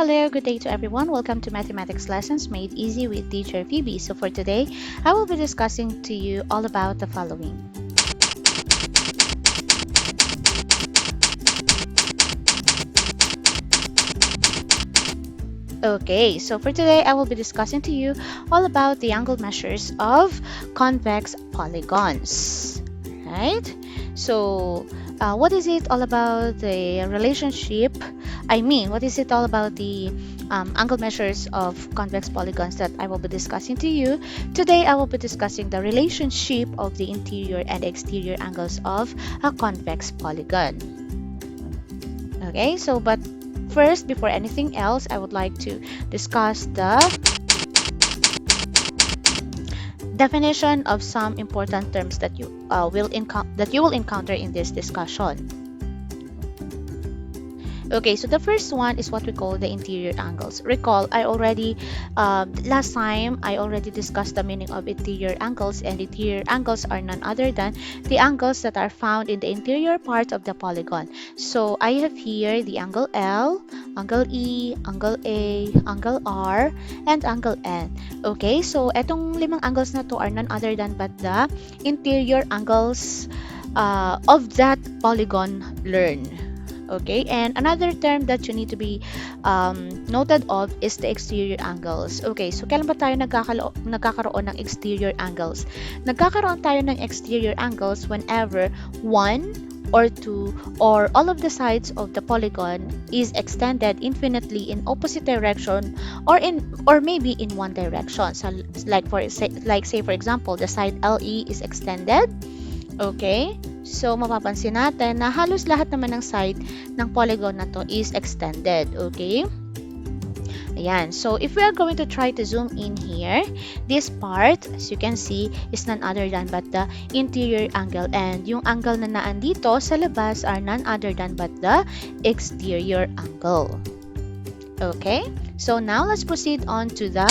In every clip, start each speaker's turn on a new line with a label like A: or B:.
A: Hello, good day to everyone. Welcome to Mathematics Lessons Made Easy with Teacher Phoebe. So for today, I will be discussing to you all about the following. Okay, so for today, I will be discussing to you all about the angle measures of convex polygons. Right? So, what is it all about the relationship? What is it all about the angle measures of convex polygons that I will be discussing to you? Today, I will be discussing the relationship of the interior and exterior angles of a convex polygon. Okay, so but first, before anything else, I would like to discuss the definition of some important terms that you will encounter in this discussion. Okay, so the first one is what we call the interior angles. Recall, last time I already discussed the meaning of interior angles, and interior angles are none other than the angles that are found in the interior part of the polygon. So I have here the angle L, angle E, angle A, angle R, and angle N. Okay, so etong limang angles na to are none other than but the interior angles of that polygon learn. Okay, and another term that you need to be noted of is the exterior angles. Okay, so kailan ba tayo nagkakaroon ng exterior angles? Nagkakaroon tayo ng exterior angles whenever one or two or all of the sides of the polygon is extended infinitely in opposite direction or maybe in one direction. So say for example, the side LE is extended. Okay, so mapapansin natin na halos lahat naman ng side ng polygon na to is extended. Okay, ayan. So if we are going to try to zoom in here, this part, as you can see, is none other than but the interior angle, and yung angle na naandito sa labas are none other than but the exterior angle. Okay, so now let's proceed on to the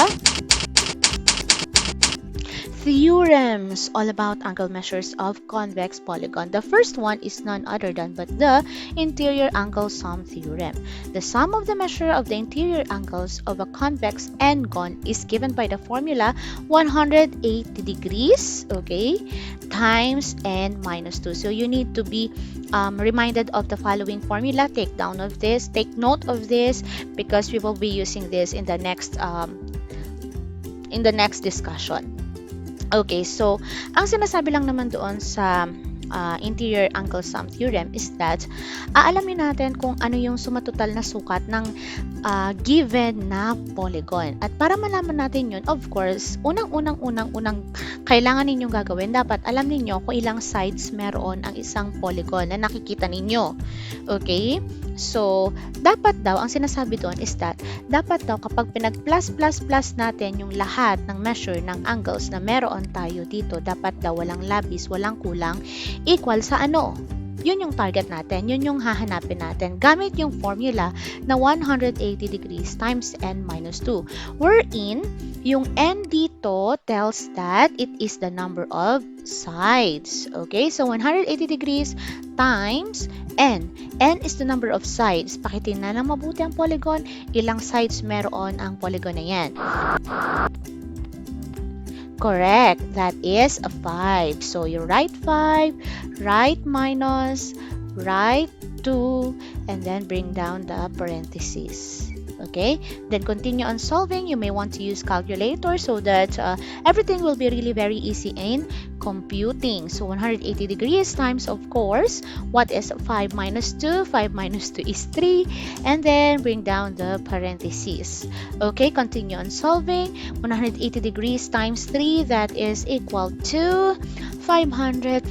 A: theorems all about angle measures of convex polygon. The first one is none other than but the interior angle sum theorem. The sum of the measure of the interior angles of a convex n-gon is given by the formula 180 degrees, okay, times n minus 2. So you need to be reminded of the following formula. Take note of this because we will be using this in the next discussion. Okay, so ang sinasabi lang naman doon sa interior angle sum theorem is that aalamin natin kung ano yung sumatotal na sukat ng given na polygon. At para malaman natin yun, of course, unang kailangan ninyong gagawin, dapat alam ninyo kung ilang sides meron ang isang polygon na nakikita ninyo. Okay? So, dapat daw, ang sinasabi doon is that dapat daw kapag pinag-plus natin yung lahat ng measure ng angles na meron tayo dito, dapat daw walang labis, walang kulang, equal sa ano? Yun yung target natin, yun yung hahanapin natin gamit yung formula na 180 degrees times n minus 2. Wherein, yung n dito tells that it is the number of sides. Okay, so 180 degrees times n. N is the number of sides. Pakitingnan lang mabuti ang polygon, ilang sides meron ang polygon na yan. Correct. That is a 5. So you write 5, write minus, write 2, and then bring down the parentheses. Okay, then continue on solving. You may want to use calculator so that everything will be really very easy in computing. So 180 degrees times, of course, what is 5 minus 2? 5 minus 2 is 3, and then bring down the parentheses. Okay, continue on solving. 180 degrees times 3, that is equal to 540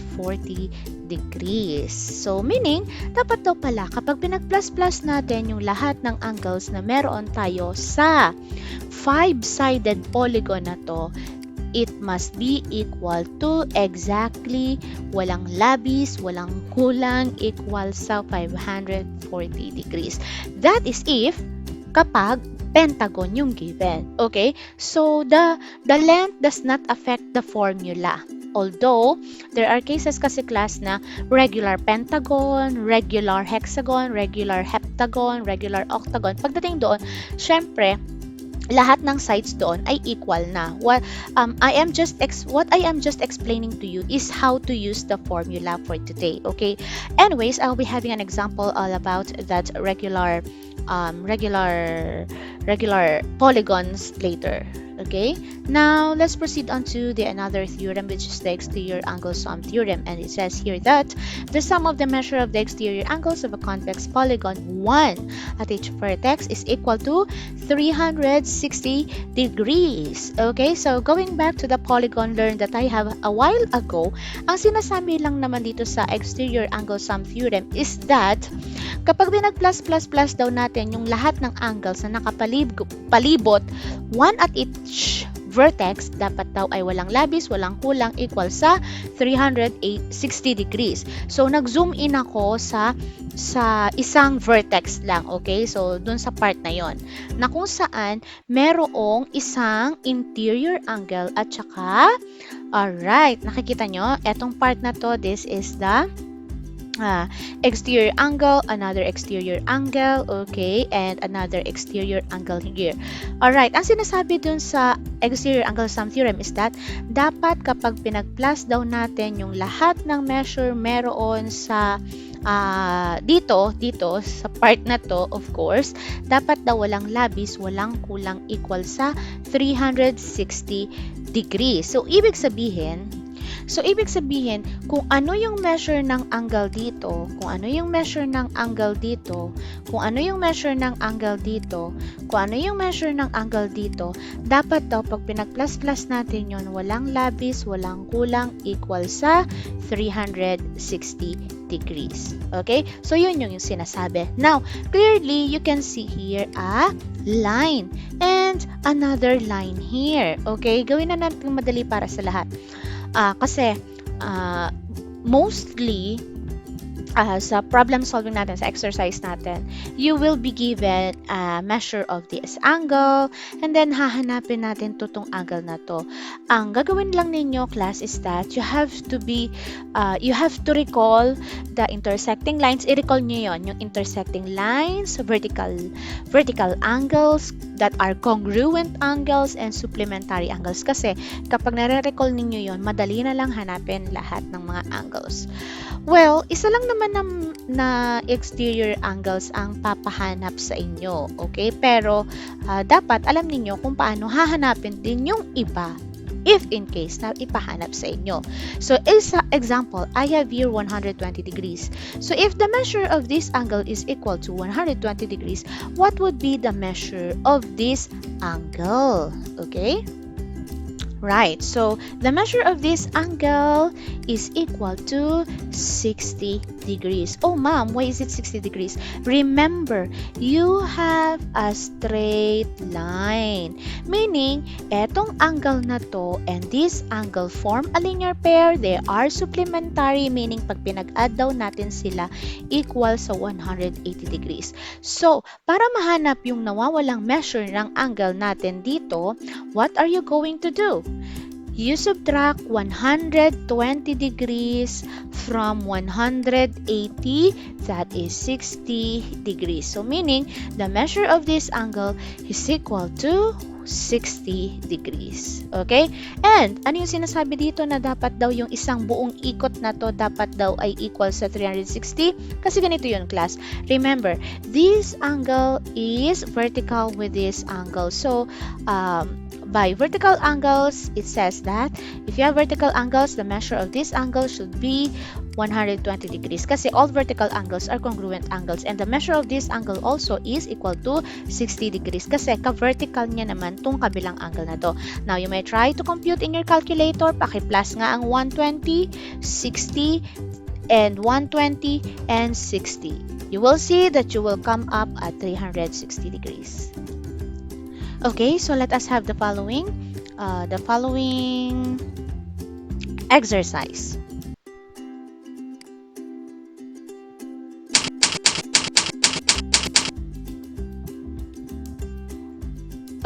A: degrees. So, meaning, dapat daw pala kapag pinag-plus natin yung lahat ng angles na meron tayo sa 5-sided polygon na to, it must be equal to exactly, walang labis, walang kulang, equal sa 540 degrees. That is if kapag pentagon yung given. Okay? So, the length does not affect the formula. Although, there are cases kasi class na regular pentagon, regular hexagon, regular heptagon, regular octagon. Pagdating doon, syempre, lahat ng sides doon ay equal na. What I am just explaining to you is how to use the formula for today. Okay. Anyways, I'll be having an example all about that regular polygons later. Okay. Now let's proceed on to the another theorem, which is the exterior angle sum theorem, and it says here that the sum of the measure of the exterior angles of a convex polygon 1 at each vertex is equal to 360 degrees. Okay, so going back to the polygon learned that I have a while ago, ang sinasabi lang naman dito sa exterior angle sum theorem is that kapag pinag-plus daw natin yung lahat ng angles na nakapalibot, 1 at each vertex, dapat daw ay walang labis, walang kulang, equal sa 360 degrees. So, nag-zoom in ako sa isang vertex lang, okay? So, dun sa part na yon, na kung saan merong isang interior angle at saka, alright, nakikita nyo, etong part na to, this is the exterior angle, another exterior angle, okay, and another exterior angle here. Alright, ang sinasabi dun sa exterior angle sum theorem is that dapat kapag pinag-plus daw natin yung lahat ng measure meron sa dito sa part na to, of course, dapat daw walang labis, walang kulang, equal sa 360 degrees. So, ibig sabihin, kung ano yung measure ng angle dito, kung ano yung measure ng angle dito, kung ano yung measure ng angle dito, kung ano yung measure ng angle dito, dapat daw pag pinag-plus natin yon, walang labis, walang kulang, equal sa 360 degrees. Okay? So, yun yung sinasabi. Now, clearly, you can see here a line and another line here. Okay? Gawin na natin madali para sa lahat. Kasi mostly sa problem solving natin, sa exercise natin, you will be given a measure of this angle and then hahanapin natin tong angle na to. Ang gagawin lang ninyo, class, is that you have to recall the intersecting lines. I-recall nyo yon, yung intersecting lines, vertical angles that are congruent angles and supplementary angles. Kasi kapag nare-recall ninyo yon, madali na lang hanapin lahat ng mga angles. Well, isa lang naman na exterior angles ang papahanap sa inyo, okay? Pero dapat alam niyo kung paano hahanapin din yung iba if in case na ipahanap sa inyo. So, example, I have here 120 degrees. So, if the measure of this angle is equal to 120 degrees, what would be the measure of this angle? Okay? Right, so the measure of this angle is equal to 60 degrees. Oh, ma'am, why is it 60 degrees? Remember, you have a straight line. Meaning, etong angle na to and this angle form a linear pair. They are supplementary, meaning pag pinag-add daw natin sila, equal sa 180 degrees. So, para mahanap yung nawawalang measure ng angle natin dito, what are you going to do? You subtract 120 degrees from 180, that is 60 degrees. So, meaning, the measure of this angle is equal to 60 degrees. Okay? And, ano yung sinasabi dito na dapat daw yung isang buong ikot na to dapat daw ay equal sa 360? Kasi ganito yun, class. Remember, this angle is vertical with this angle. So, by vertical angles, it says that if you have vertical angles, the measure of this angle should be 120 degrees. Kasi all vertical angles are congruent angles and the measure of this angle also is equal to 60 degrees. Kasi ka-vertical niya naman tong kabilang angle na to. Now, you may try to compute in your calculator. Paki-plus nga ang 120, 60, and 120 and 60. You will see that you will come up at 360 degrees. Okay, so let us have the following exercise.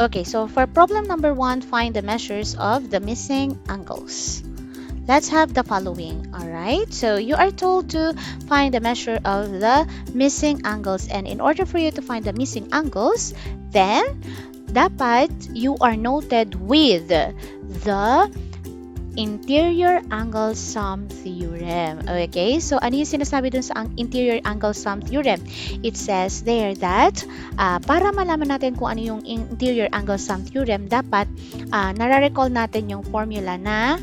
A: Okay, so for problem number 1, find the measures of the missing angles. Let's have the following. Alright, so you are told to find the measure of the missing angles, and in order for you to find the missing angles, then dapat you are noted with the interior angle sum theorem. Okay, so ano yung sinasabi dun sa interior angle sum theorem? It says there that para malaman natin kung ano yung interior angle sum theorem, dapat nare-recall natin yung formula na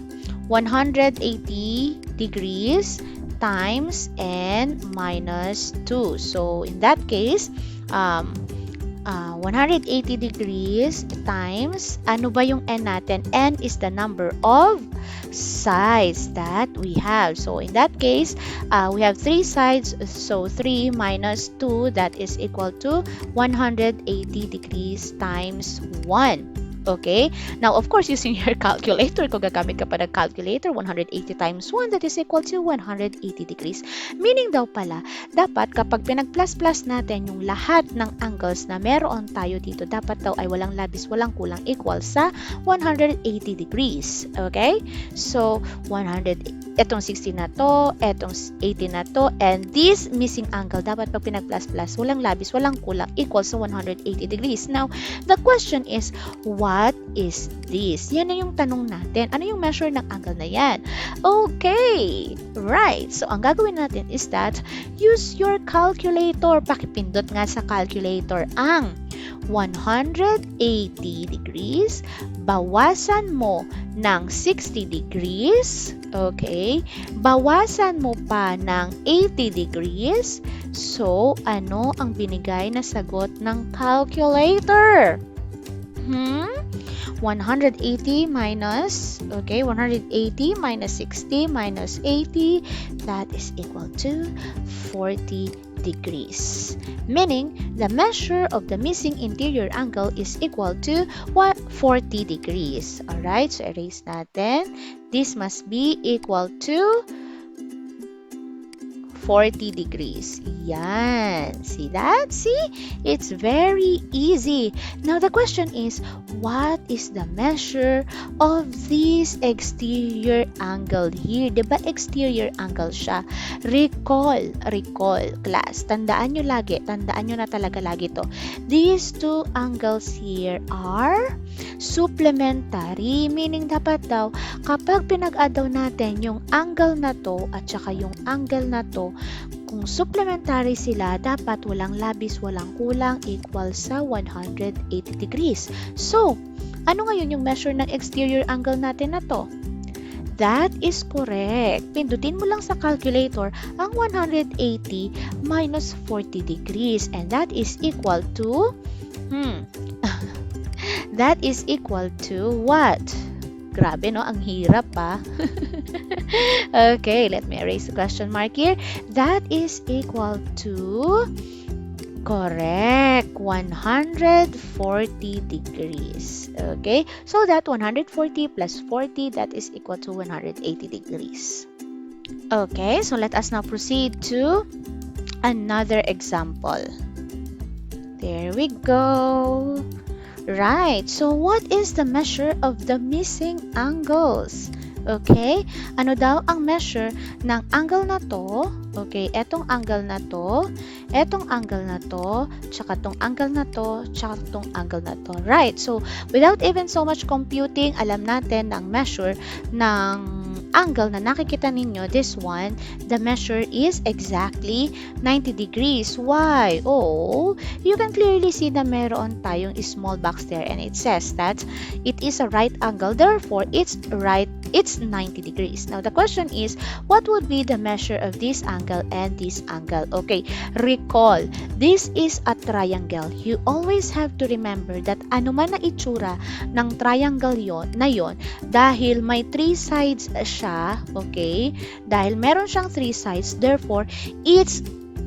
A: 180 degrees times n minus 2. So in that case, 180 degrees times, ano ba yung n natin? N is the number of sides that we have. So in that case, we have 3 sides. So 3 minus 2, that is equal to 180 degrees times 1. Okay? Now, of course, using your calculator, kung gagamit ka pa ng calculator, 180 times 1, that is equal to 180 degrees. Meaning daw pala, dapat kapag pinag-plus-plus natin yung lahat ng angles na meron tayo dito, dapat daw ay walang labis, walang kulang, equal sa 180 degrees. Okay? So, etong 60 na to, etong 80 na to, and this missing angle, dapat pag pinag-plus-plus, walang labis, walang kulang, equal sa 180 degrees. Now, the question is, what is this? Yan na yung tanong natin. Ano yung measure ng angle na yan? Okay, right. So, ang gagawin natin is that, use your calculator. Pakipindot nga sa calculator ang 180 degrees, bawasan mo ng 60 degrees, okay, bawasan mo pa ng 80 degrees. So, ano ang binigay na sagot ng calculator? 180 minus, okay, 180 minus 60 minus 80, that is equal to 40 degrees. Meaning, the measure of the missing interior angle is equal to what? 40 degrees. Alright, so erase natin. This must be equal to 40 degrees. Yan. See that? See? It's very easy. Now, the question is, what is the measure of this exterior angle here? Diba exterior angle siya? Recall, class. Tandaan nyo na talaga lagi to. These two angles here are supplementary. Meaning, dapat daw, kapag pinag-add daw natin yung angle na to at saka yung angle na to, kung supplementary sila, dapat walang labis, walang kulang, equal sa 180 degrees. So, ano ngayon yung measure ng exterior angle natin na to? That is correct. Pindutin mo lang sa calculator ang 180 minus 40 degrees, and that is equal to that is equal to what? Grabe, no? Ang hirap pa. Okay, let me erase the question mark here. That is equal to, correct, 140 degrees. Okay, so that 140 plus 40, that is equal to 180 degrees. Okay, so let us now proceed to another example. There we go. Right, so what is the measure of the missing angles? Okay, ano daw ang measure ng angle na to? Okay, etong angle na to, etong angle na to, tsaka tong angle na to, tsaka tong angle na to. Right, so without even so much computing, alam natin ang measure ng angle na nakikita ninyo, this one, the measure is exactly 90 degrees. Why? Oh, you can clearly see na meron tayong small box there, and it says that it is a right angle, therefore it's 90 degrees. Now the question is, what would be the measure of this angle and this angle? Okay, recall, this is a triangle. You always have to remember that ano man na itsura ng triangle na yon, dahil may 3 sides siya, okay, dahil meron siyang 3 sides, therefore its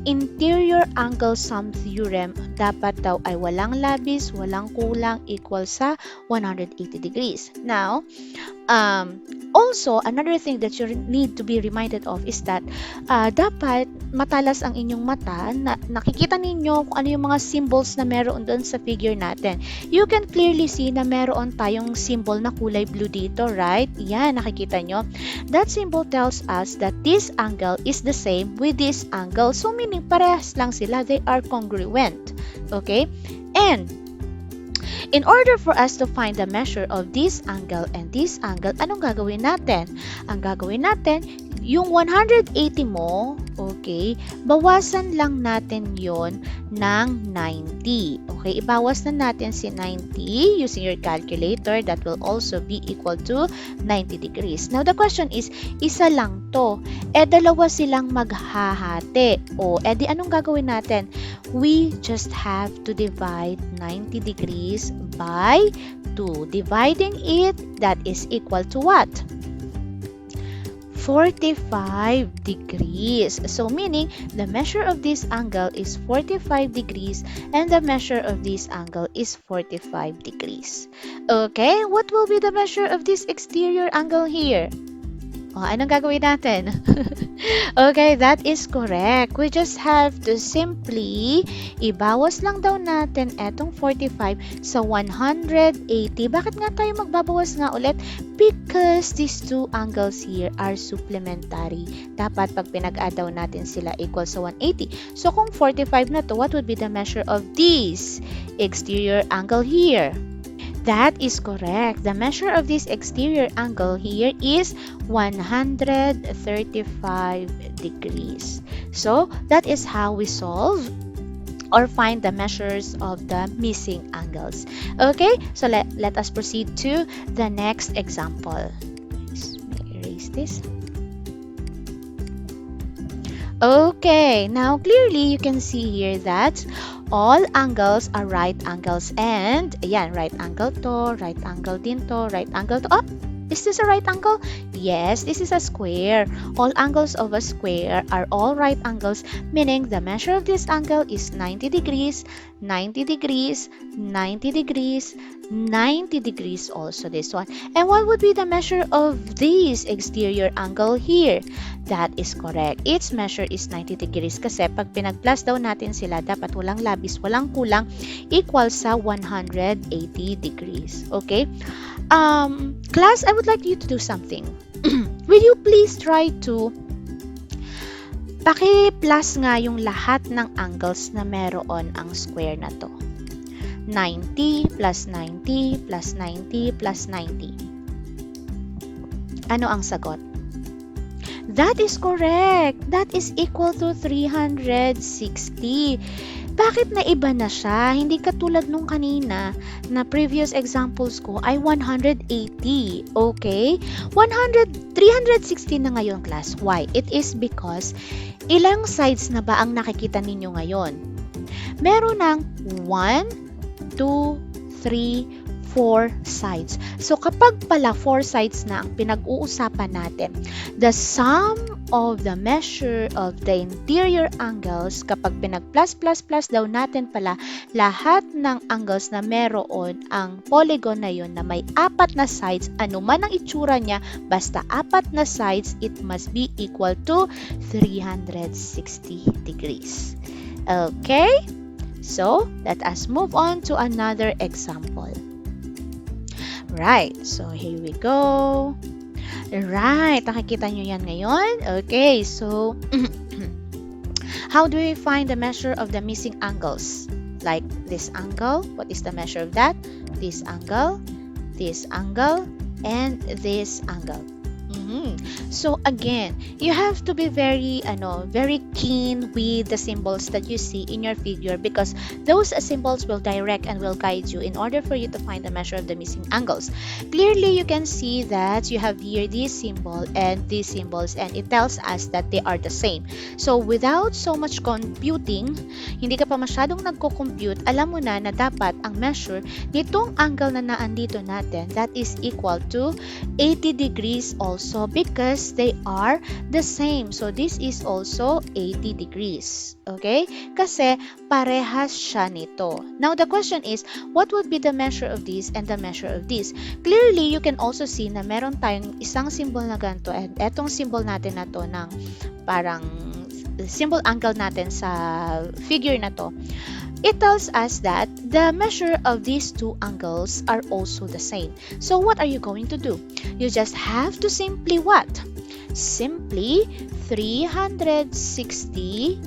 A: interior angle sum theorem dapat daw ay walang labis, walang kulang, equal sa 180 degrees. Now, Also, another thing that you need to be reminded of is that dapat matalas ang inyong mata na nakikita ninyo kung ano yung mga symbols na meron doon sa figure natin. You can clearly see na meron tayong symbol na kulay blue dito, right? Yan, nakikita nyo. That symbol tells us that this angle is the same with this angle. So, meaning parehas lang sila. They are congruent. Okay? And in order for us to find the measure of this angle and this angle, anong gagawin natin? Ang gagawin natin, yung 180 mo, okay, bawasan lang natin yon ng 90. Okay, ibawas na natin si 90 using your calculator. That will also be equal to 90 degrees. Now, the question is, isa lang to. Dalawa silang maghahati. Di anong gagawin natin? We just have to divide 90 degrees by 2. Dividing it, that is equal to what? 45 degrees. So meaning the measure of this angle is 45 degrees and the measure of this angle is 45 degrees. Okay, what will be the measure of this exterior angle here? Anong gagawin natin? Okay, that is correct. We just have to simply ibawas lang daw natin etong 45 sa 180. Bakit nga tayo magbabawas nga ulit? Because these two angles here are supplementary. Dapat pag pinag-add daw natin sila equal sa 180. So kung 45 na to, what would be the measure of this exterior angle here? That is correct. The measure of this exterior angle here is 135 degrees. So, that is how we solve or find the measures of the missing angles. Okay, so let us proceed to the next example. Let me erase this. Okay, now clearly you can see here that all angles are right angles, and ayan, right angle to, right angle din to, right angle to. Is this a right angle? Yes, this is a square. All angles of a square are all right angles, meaning the measure of this angle is 90 degrees, 90 degrees, 90 degrees, 90 degrees also this one. And what would be the measure of this exterior angle here? That is correct. Its measure is 90 degrees kasi pag pinag-plus daw natin sila, dapat walang labis, walang kulang, equal sa 180 degrees. Okay? Class, I would like you to do something. Will you please try to paki-plus nga yung lahat ng angles na meron ang square na to. 90 plus 90 plus 90 plus 90. Ano ang sagot? That is correct. That is equal to 360. Bakit na iba na siya? Hindi katulad nung kanina na previous examples ko ay 180. Okay? 360 na ngayon, class. Why? It is because ilang sides na ba ang nakikita ninyo ngayon? Meron ng 1, 2, 3, 4 sides. So, kapag pala 4 sides na ang pinag-uusapan natin, the sum of the measure of the interior angles, kapag pinag-plus, plus, plus daw natin pala, lahat ng angles na meron ang polygon na yun na may 4 na sides, anuman ang itsura niya, basta 4 na sides, it must be equal to 360 degrees. Okay? So, let us move on to another example. Right, so here we go. Right, nakikita nyo yan ngayon. Okay, so how do we find the measure of the missing angles? Like this angle, what is the measure of that? This angle, and this angle. So again, you have to be very keen with the symbols that you see in your figure, because those symbols will direct and will guide you in order for you to find the measure of the missing angles. Clearly, you can see that you have here this symbol and these symbols, and it tells us that they are the same. So without so much computing, hindi ka pa masyadong nagko-compute, alam mo na dapat ang measure nitong angle na naandito natin, that is equal to 80 degrees also. So because they are the same. So this is also 80 degrees. Okay? Kasi parehas siya nito. Now the question is, what would be the measure of this and the measure of this? Clearly, you can also see na meron tayong isang symbol na ganito and etong symbol natin na to ng parang symbol angle natin sa figure na to. It tells us that the measure of these two angles are also the same. So what are you going to do? You just have to simply what? Simply 360,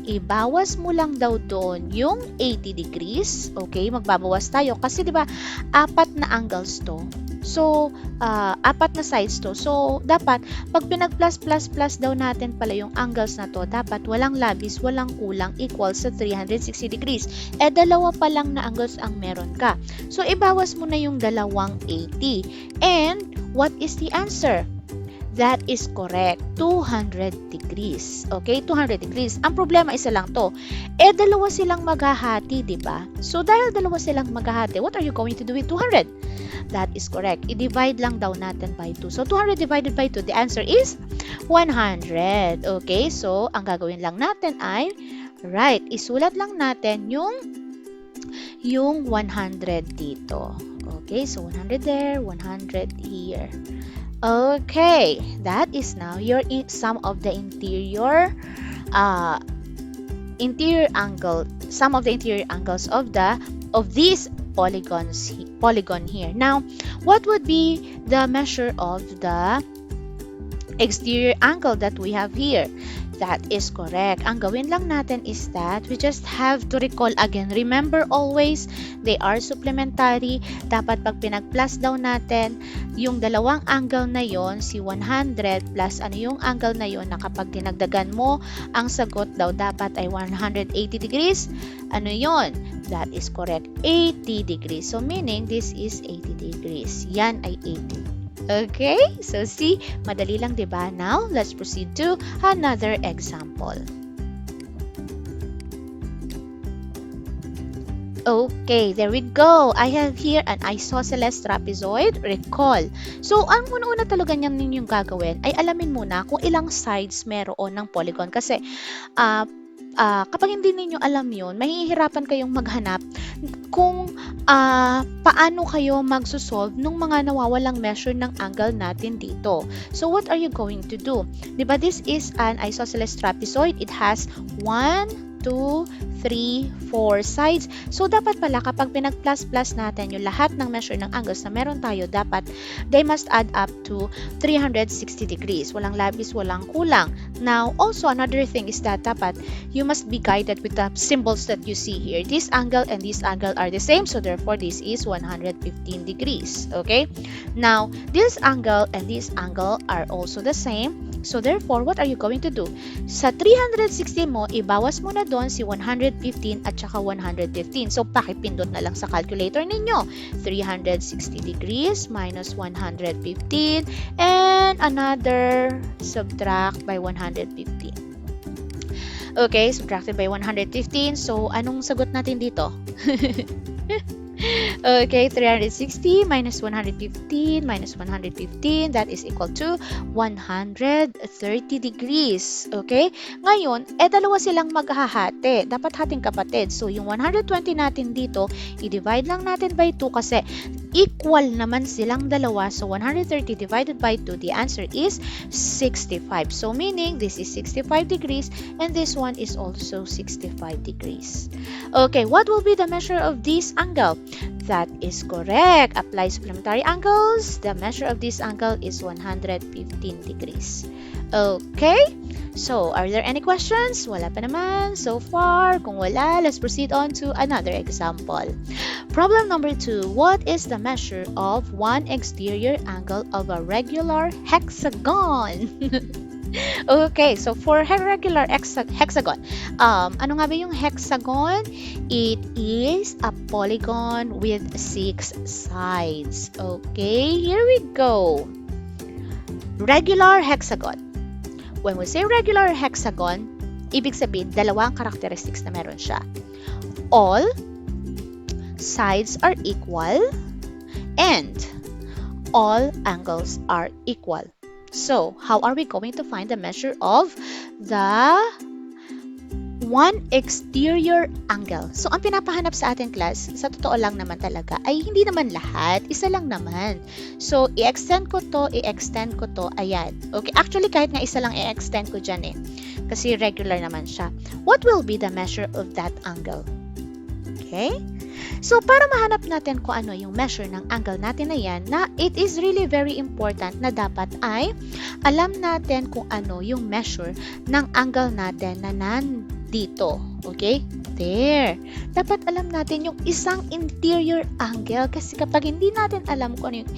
A: ibawas mo lang daw doon yung 80 degrees. Okay, magbabawas tayo kasi 'di ba, apat na angles to. So, apat na sides to. So, dapat, pag pinag-plus, plus, plus daw natin pala yung angles na to, dapat walang labis, walang kulang, equal sa 360 degrees. Eh, dalawa pa lang na angles ang meron ka. So, ibawas mo na yung dalawang 80. And, what is the answer? That is correct. 200 degrees. Okay? 200 degrees. Ang problema isa lang to. Eh, dalawa silang maghahati, di ba? So, dahil dalawa silang maghahati, what are you going to do with 200? That is correct. I-divide lang daw natin by 2. So, 200 divided by 2, the answer is 100. Okay? So, ang gagawin lang natin ay, right, isulat lang natin yung 100 dito. Okay? So, 100 there, 100 here. Okay, that is now your sum of the interior angle, sum of the interior angles of these polygon here. Now, what would be the measure of the exterior angle that we have here? That is correct. Ang gawin lang natin is that we just have to recall again. Remember always, they are supplementary. Dapat pag pinag-plus daw natin, yung dalawang angle na yon, si 100 plus ano yung angle na yon na kapag dinagdagan mo, ang sagot daw dapat ay 180 degrees. Ano yon? That is correct. 80 degrees. So meaning this is 80 degrees. Yan ay 80. Okay, so see, madali lang, diba? Now, let's proceed to another example. Okay, there we go. I have here an isosceles trapezoid. Recall. So, ang una-una talaga ninyong gagawin ay alamin muna kung ilang sides meron ng polygon. Kasi, kapag hindi ninyo alam yun, mahihirapan kayong maghanap kung paano kayo magsosolve ng mga nawawalang measure ng angle natin dito. So, what are you going to do? Diba, this is an isosceles trapezoid. It has 1, 2, 3, 4 sides. So, dapat pala kapag pinag-plus-plus natin yung lahat ng measure ng angles na meron tayo, dapat they must add up to 360 degrees. Walang labis, walang kulang. Now, also another thing is that dapat you must be guided with the symbols that you see here. This angle and this angle are the same, so therefore this is 115 degrees. Okay? Now, this angle and this angle are also the same. So therefore, what are you going to do? Sa 360 mo, ibawas mo na doon si 115 at saka 115. So pakipindot na lang sa calculator ninyo. 360 degrees minus 115 and another subtract by 115. Okay, subtracted by 115. So anong sagot natin dito? Okay, 360 minus 115 minus 115, that is equal to 130 degrees. Okay? Ngayon, dalawa silang maghahati. Dapat hating kapatid. So, yung 120 natin dito, i-divide lang natin by 2 kasi equal naman silang dalawa. So, 130 divided by 2, the answer is 65. So, meaning, this is 65 degrees and this one is also 65 degrees. Okay, what will be the measure of this angle? That is correct. Apply supplementary angles. The measure of this angle is 115 degrees. Okay? So, are there any questions? Wala pa naman so far. Kung wala, let's proceed on to another example. Problem number 2. What is the measure of one exterior angle of a regular hexagon? Okay, so for regular hexagon, ano nga ba yung hexagon? It is a polygon with 6 sides. Okay, here we go. Regular hexagon. When we say regular hexagon, ibig sabihin, dalawang characteristics na meron siya. All sides are equal and all angles are equal. So, how are we going to find the measure of the one exterior angle? So, ang pinapahanap sa ating class, sa totoo lang naman talaga, ay hindi naman lahat. Isa lang naman. So, i-extend ko to, ayan. Okay, actually, kahit nga isa lang i-extend ko dyan eh. Kasi regular naman siya. What will be the measure of that angle? Okay? So, para mahanap natin kung ano yung measure ng angle natin na yan, na it is really very important na dapat ay alam natin kung ano yung measure ng angle natin na nandito. Okay? There. Dapat alam natin yung isang interior angle kasi kapag hindi natin alam kung ano yung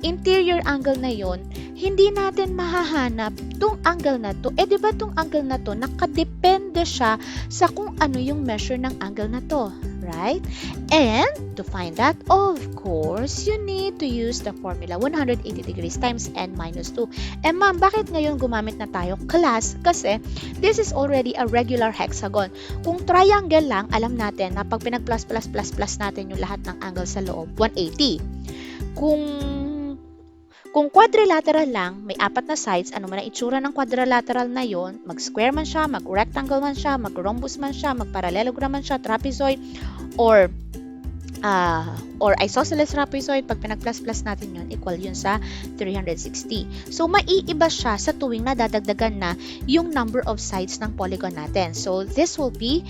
A: interior angle na yon, hindi natin mahahanap tong angle na to. Eh, di ba tong angle na to, nakadepende siya sa kung ano yung measure ng angle na to. Right? And to find that, of course, you need to use the formula 180 degrees times n minus 2. Eh ma'am, bakit ngayon gumamit na tayo class? Kasi this is already a regular hexagon. Kung triangle lang, alam natin na pag pinag-plus natin yung lahat ng angle sa loob, 180. Kung quadrilateral lang, may apat na sides, ano man ang itsura ng quadrilateral na yon, mag-square man siya, mag-rectangle man siya, mag-rhombus man siya, mag-parallelogram man siya, trapezoid, or isosceles trapezoid, pag pinag-plus natin yun, equal yun sa 360. So, maiiba siya sa tuwing nadadagdagan na yung number of sides ng polygon natin. So, this will be,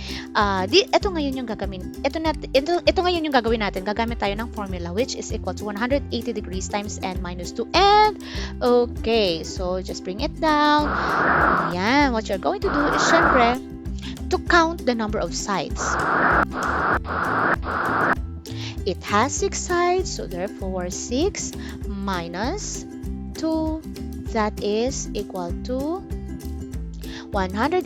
A: ito ngayon yung gagawin natin. Gagamit tayo ng formula which is equal to 180 degrees times n minus 2. And, okay, so just bring it down. Ayan, what you're going to do is, syempre, to count the number of sides. It has 6 sides, so therefore 6 minus 2, that is equal to 180.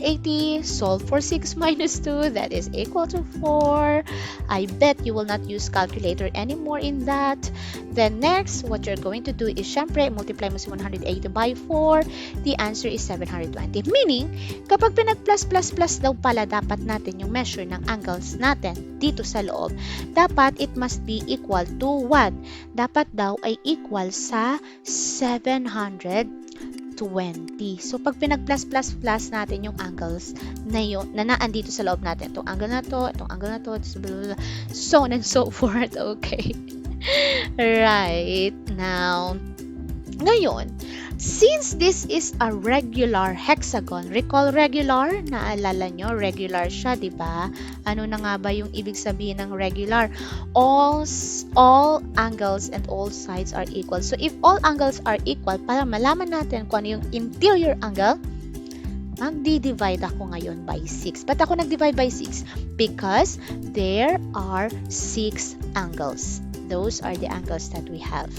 A: Solve for 6 minus 2, that is equal to 4. I bet you will not use calculator anymore in that. Then next, what you're going to do is, syempre, multiply mo si 180 by 4. The answer is 720. Meaning, kapag pinag-plus daw pala dapat natin yung measure ng angles natin dito sa loob, dapat it must be equal to what? Dapat daw ay equal sa 720. So, pag pinag-plus natin yung angles na yun, na naandito sa loob natin, itong angle na to, so on and so forth, okay? Right, now, ngayon, since this is a regular hexagon, recall regular, naalala nyo, regular siya, di ba? Ano na nga ba yung ibig sabihin ng regular? All angles and all sides are equal. So, if all angles are equal, para malaman natin kung ano yung interior angle, magdi-divide ako ngayon by 6. Ba't ako nag-divide by 6? Because there are 6 angles. Those are the angles that we have.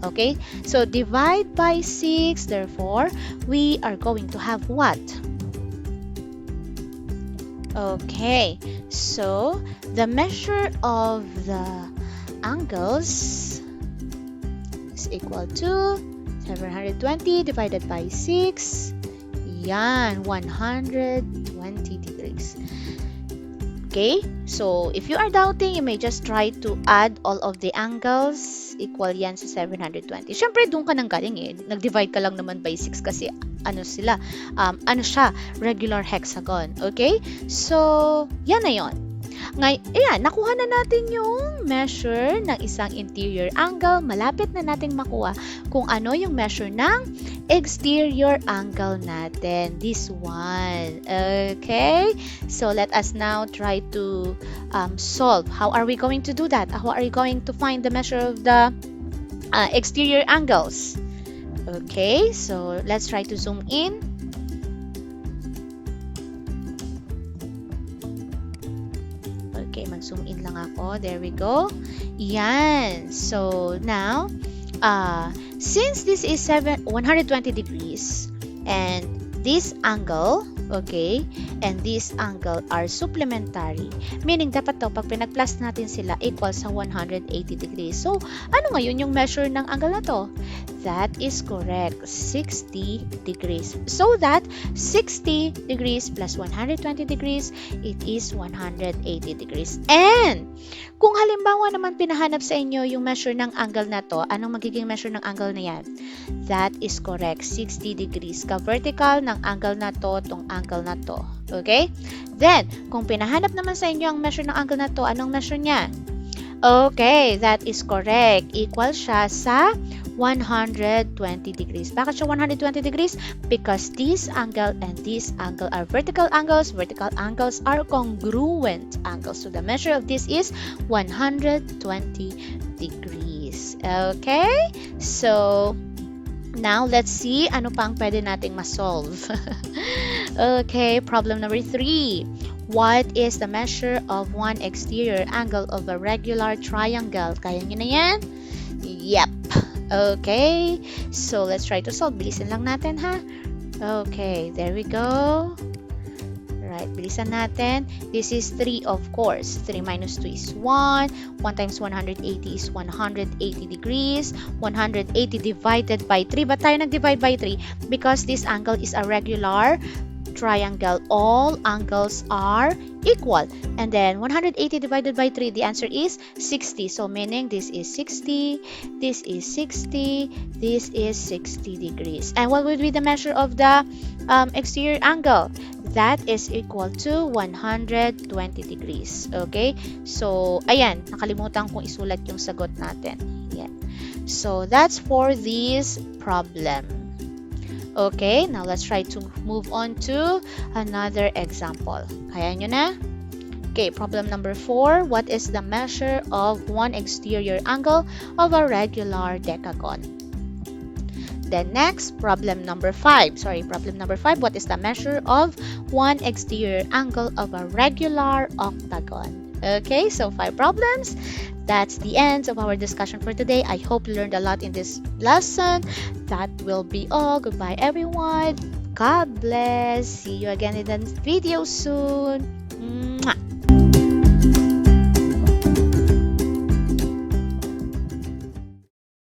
A: Okay? So, divide by 6. Therefore, we are going to have what? Okay. So, the measure of the angles is equal to 720 divided by 6. Yan, 120 degrees. Okay, so if you are doubting, you may just try to add all of the angles. Equal yan sa 720. Siyempre, doon ka nang galing eh. Nag-divide ka lang naman by 6 kasi ano siya, regular hexagon. Okay, so yan na yon. Ngayon, nakuha na natin yung measure ng isang interior angle. Malapit na nating makuha kung ano yung measure ng exterior angle natin. This one. Okay? So, let us now try to solve. How are we going to do that? How are you going to find the measure of the exterior angles? Okay? So, let's try to zoom in. Okay, mag-zoom in lang ako. There we go. Yan. So, now, since this is 120 degrees and this angle, okay, and this angle are supplementary, meaning dapat to, pag pinag-plus natin sila, equal sa 180 degrees. So, ano ngayon yung measure ng angle na to? That is correct, 60 degrees. So that 60 degrees plus 120 degrees, it is 180 degrees. And kung halimbawa naman pinahanap sa inyo yung measure ng angle na to, anong magiging measure ng angle na yan? That is correct, 60 degrees. Ka-vertical ng angle na to, tong angle na to. Okay? Then, kung pinahanap naman sa inyo ang measure ng angle na to, anong measure niya? Okay, that is correct. Equal siya sa 120 degrees. Bakit siya 120 degrees? Because this angle and this angle are vertical angles. Vertical angles are congruent angles. So the measure of this is 120 degrees. Okay? So, now, let's see ano pa ang pwede nating ma-solve. Okay, problem number 3. What is the measure of one exterior angle of a regular triangle? Kaya nyo na yan? Yep. Okay. So, let's try to solve. Bilisan lang natin, ha? Okay, there we go. Right, bilisan natin. This is 3, of course. 3 minus 2 is 1. 1 times 180 is 180 degrees. 180 divided by 3. Ba't tayo nag-divide by 3? Because this angle is a regular triangle. All angles are equal. And then 180 divided by 3, the answer is 60. So meaning this is 60, this is 60, this is 60 degrees. And what would be the measure of the exterior angle? That is equal to 120 degrees. Okay? So, ayan, nakalimutan kong isulat yung sagot natin. Yan. So, that's for this problem. Okay, now let's try to move on to another example. Kaya nyo na? Okay, problem number 4. What is the measure of one exterior angle of a regular decagon? Then next, problem number 5. Problem number 5. What is the measure of one exterior angle of a regular octagon? Okay, so 5 problems. That's the end of our discussion for today. I hope you learned a lot in this lesson. That will be all. Goodbye, everyone. God bless. See you again in the video soon. Mwah.